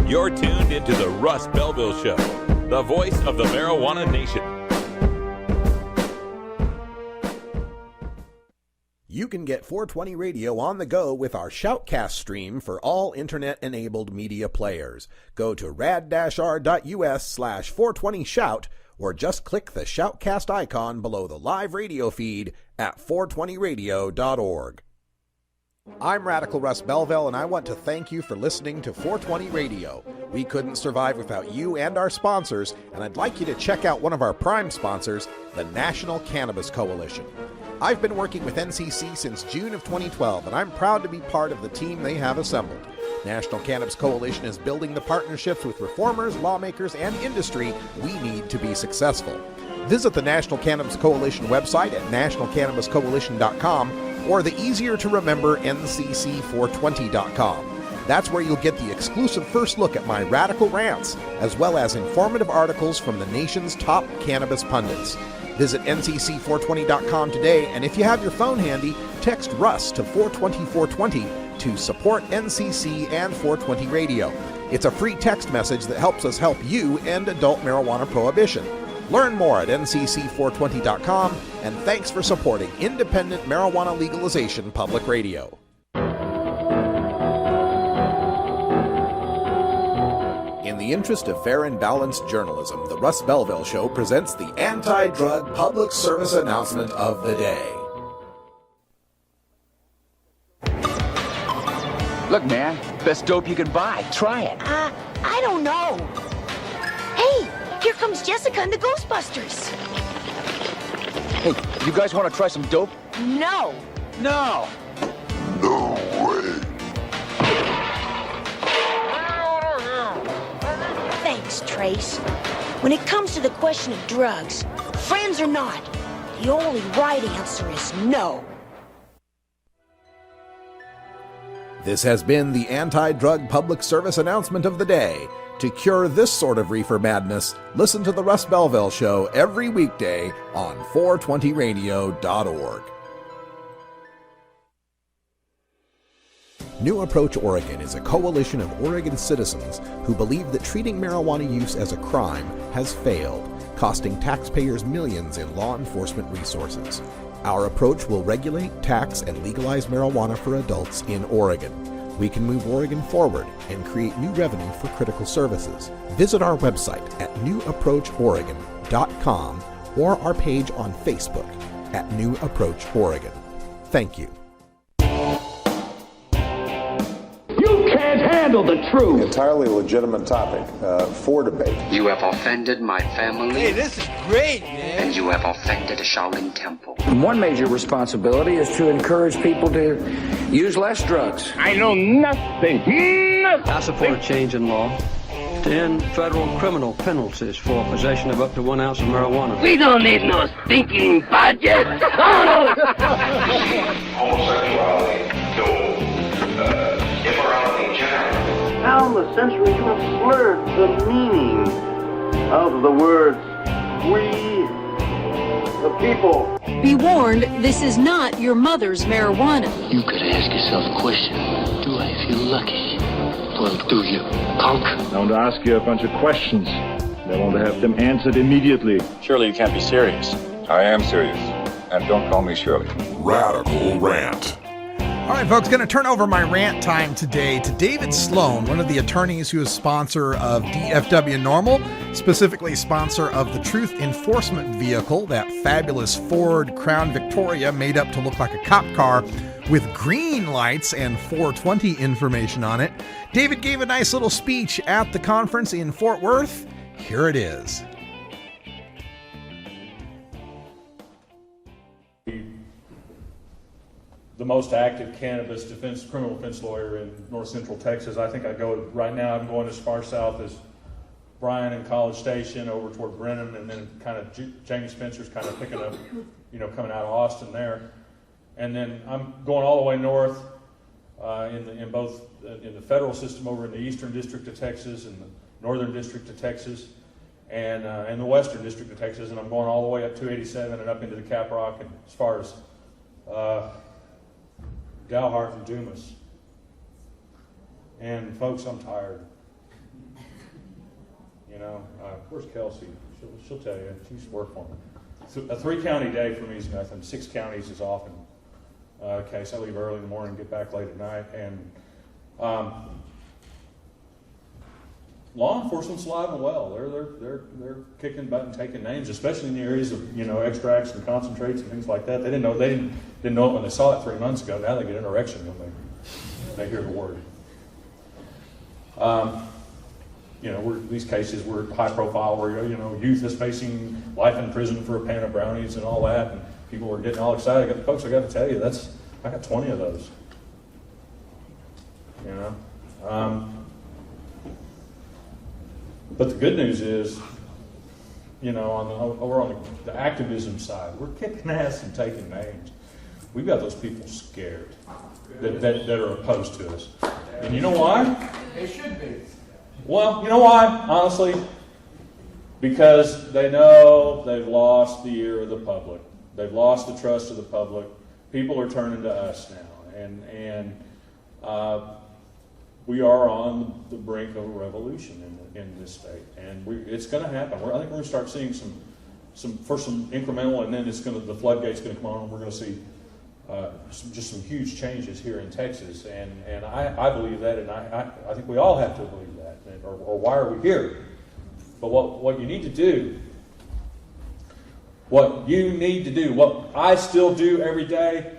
You're tuned into the Russ Belville Show, the voice of the marijuana nation. You can get 420 Radio on the go with our Shoutcast stream for all internet-enabled media players. Go to rad-r.us/420shout or just click the Shoutcast icon below the live radio feed at 420radio.org. I'm Radical Russ Belville, and I want to thank you for listening to 420 Radio. We couldn't survive without you and our sponsors, and I'd like you to check out one of our prime sponsors, the National Cannabis Coalition. I've been working with NCC since June of 2012, and I'm proud to be part of the team they have assembled. National Cannabis Coalition is building the partnerships with reformers, lawmakers, and industry we need to be successful. Visit the National Cannabis Coalition website at nationalcannabiscoalition.com or the easier-to-remember ncc420.com. That's where you'll get the exclusive first look at my radical rants, as well as informative articles from the nation's top cannabis pundits. Visit ncc420.com today, and if you have your phone handy, text Russ to 420-420 to support NCC and 420 Radio. It's a free text message that helps us help you end adult marijuana prohibition. Learn more at ncc420.com, and thanks for supporting independent marijuana legalization public radio. In the interest of fair and balanced journalism, the Russ Belville Show presents the anti-drug public service announcement of the day. Look, man, best dope you can buy. Try it. I don't know. Hey, here comes Jessica and the Ghostbusters. Hey, you guys want to try some dope? No. No! Thanks, Trace. When it comes to the question of drugs, friends or not, the only right answer is no. This has been the anti-drug public service announcement of the day. To cure this sort of reefer madness, listen to the Russ Belville Show every weekday on 420radio.org. New Approach Oregon is a coalition of Oregon citizens who believe that treating marijuana use as a crime has failed, costing taxpayers millions in law enforcement resources. Our approach will regulate, tax, and legalize marijuana for adults in Oregon. We can move Oregon forward and create new revenue for critical services. Visit our website at newapproachoregon.com or our page on Facebook at New Approach Oregon. Thank you. You can't handle the truth. Entirely legitimate topic for debate. You have offended my family. Hey, this is great, man. And you have offended a Shaolin temple. One major responsibility is to encourage people to use less drugs. I know nothing. I support a change in law to end federal criminal penalties for possession of up to 1 ounce of marijuana. We don't need no stinking budget. Homosexuality, immorality generally. Down the centuries you have slurred the meaning of the words we, the people. Be warned, this is not your mother's marijuana. You could ask yourself a question. Do I feel lucky? Well, do you, punk? I want to ask you a bunch of questions. I want to have them answered immediately. Surely you can't be serious. I am serious. And don't call me Shirley. Radical Rant. All right, folks, going to turn over my rant time today to David Sloan, one of the attorneys who is sponsor of DFW Normal, specifically sponsor of the Truth Enforcement Vehicle, that fabulous Ford Crown Victoria made up to look like a cop car with green lights and 420 information on it. David gave a nice little speech at the conference in Fort Worth. Here it is. The most active cannabis criminal defense lawyer in north central Texas. I think I'm going as far south as Bryan and College Station over toward Brenham, and then kind of Jamie Spencer's kind of picking up, coming out of Austin there. And then I'm going all the way north in the federal system over in the Eastern District of Texas and the Northern District of Texas and the Western District of Texas, and I'm going all the way up 287 and up into the Caprock and as far as Dalhart and Dumas. And folks, I'm tired. Where's Kelsey? She'll tell you. She used to work for me. So a 3-county day for me is nothing. 6 counties is often case. I leave early in the morning, get back late at night, and law enforcement's alive and well. They're kicking butt and taking names, especially in the areas of extracts and concentrates and things like that. They didn't know it when they saw it 3 months ago. Now they get an erection when they hear the word. These cases were high profile, where youth is facing life in prison for a pan of brownies and all that, and people were getting all excited. Folks, I got to tell you, I got 20 of those. But the good news is, over on the activism side, we're kicking ass and taking names. We've got those people scared that are opposed to us. And you know why? They should be. Well, you know why? Honestly, because they know they've lost the ear of the public. They've lost the trust of the public. People are turning to us now, and we are on the brink of a revolution in this state, and it's going to happen. I think we're going to start seeing some incremental, and then the floodgate's going to come on, and we're going to see some huge changes here in Texas, and I believe that, and I think we all have to believe that, or why are we here? But what you need to do, what I still do every day,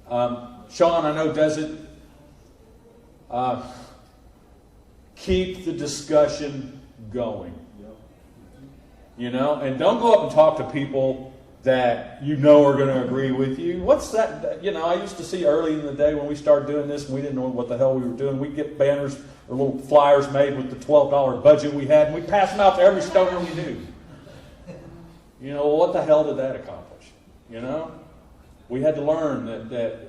Sean, I know, does it, keep the discussion going. You know, and don't go up and talk to people that you know are going to agree with you. What's that? You know, I used to see early in the day when we started doing this and we didn't know what the hell we were doing. We'd get banners or little flyers made with the $12 budget we had, and we'd pass them out to every stoner we knew. You know, what the hell did that accomplish? You know? We had to learn that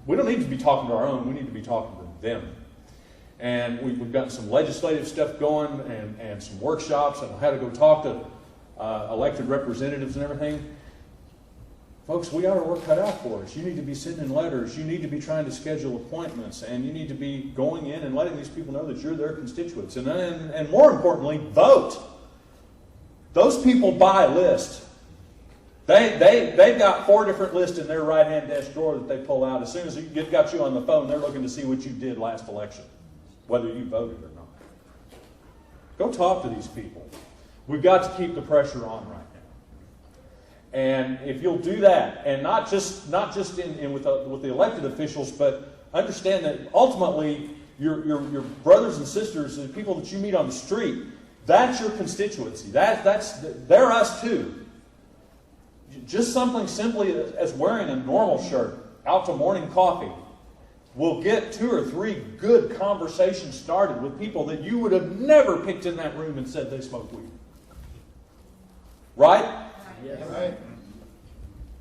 we don't need to be talking to our own, we need to be talking to them. And we've gotten some legislative stuff going and some workshops on how to go talk to elected representatives and everything. Folks, we got our work cut out for us. You need to be sending letters. You need to be trying to schedule appointments. And you need to be going in and letting these people know that you're their constituents. And more importantly, vote. Those people buy lists. They've got 4 different lists in their right-hand desk drawer that they pull out. As soon as it got you on the phone, they're looking to see what you did last election, whether you voted or not. Go talk to these people. We've got to keep the pressure on right now. And if you'll do that, and not just in with the elected officials, but understand that ultimately your brothers and sisters, the people that you meet on the street, that's your constituency. They're us too. Just something simply as wearing a normal shirt out to morning coffee will get 2 or 3 good conversations started with people that you would have never picked in that room and said they smoke weed. Right? Yes. Right.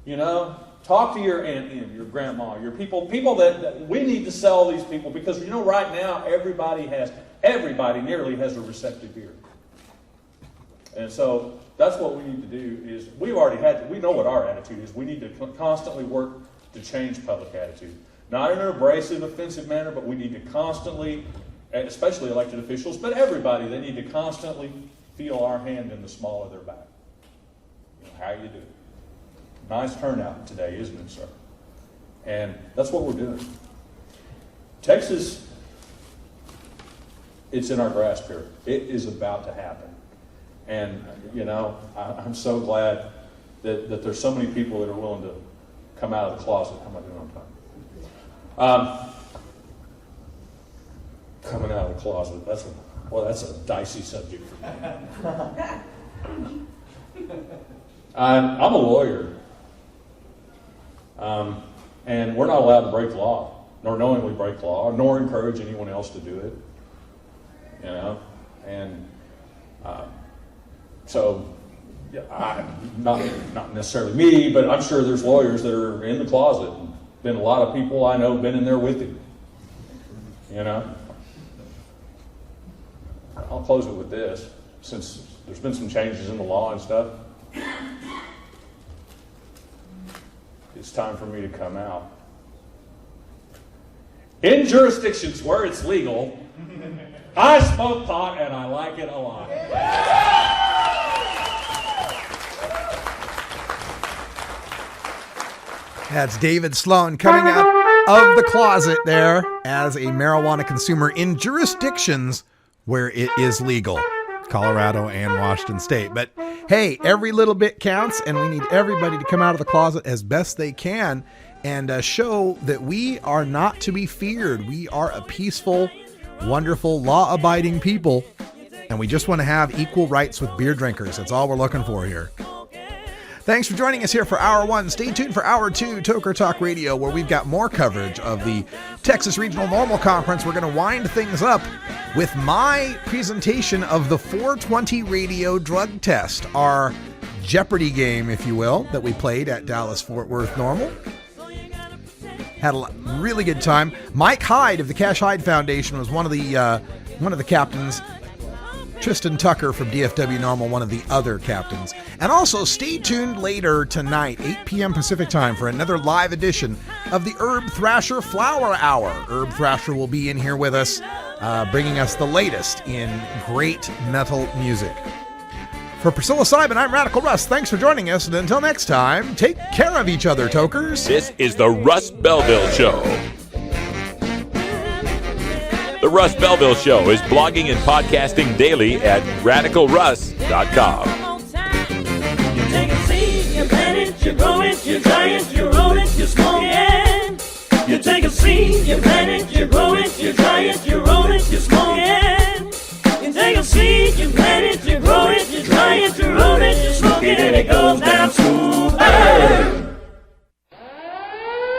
You know, talk to your aunt and your grandma, your people that we need to sell these people, because you know right now everybody nearly has a receptive ear. And so that's what we need to do is we know what our attitude is. We need to constantly work to change public attitude. Not in an abrasive, offensive manner, but we need to constantly, especially elected officials, but everybody, they need to constantly feel our hand in the small of their back. How you doing? Nice turnout today, isn't it, sir? And that's what we're doing. Texas, it's in our grasp here. It is about to happen. And, you know, I'm so glad that there's so many people that are willing to come out of the closet. How am I doing on time? Coming out of the closet, that's a dicey subject for me. I'm a lawyer, and we're not allowed to break law, nor knowingly break law, nor encourage anyone else to do it. You know, and so not necessarily me, but I'm sure there's lawyers that are in the closet. Been a lot of people I know been in there with him. You know, I'll close it with this, since there's been some changes in the law and stuff. It's time for me to come out. In jurisdictions where it's legal, I smoke pot and I like it a lot. That's David Sloan coming out of the closet there as a marijuana consumer in jurisdictions where it is legal. Colorado and Washington State. But hey, every little bit counts, and we need everybody to come out of the closet as best they can and show that we are not to be feared. We are a peaceful, wonderful, law-abiding people, and we just want to have equal rights with beer drinkers. That's all we're looking for here. Thanks for joining us here for Hour 1. Stay tuned for Hour 2, Toker Talk Radio, where we've got more coverage of the Texas Regional Normal Conference. We're going to wind things up with my presentation of the 420 radio drug test, our Jeopardy game, if you will, that we played at Dallas-Fort Worth Normal. Had a really good time. Mike Hyde of the Cash Hyde Foundation was one of the captains. Tristan Tucker from DFW Normal, one of the other captains. And also stay tuned later tonight, 8 p.m. Pacific time, for another live edition of the Herb Thrasher Flower Hour. Herb Thrasher will be in here with us, bringing us the latest in great metal music. For Priscilla Simon, I'm Radical Russ. Thanks for joining us, and until next time, take care of each other, Tokers. This is the Russ Belville Show. The Russ Belville Show is blogging and podcasting daily at radicalruss.com. You take a seed, you plant it, you grow it, you dry it, you roll it, you smoke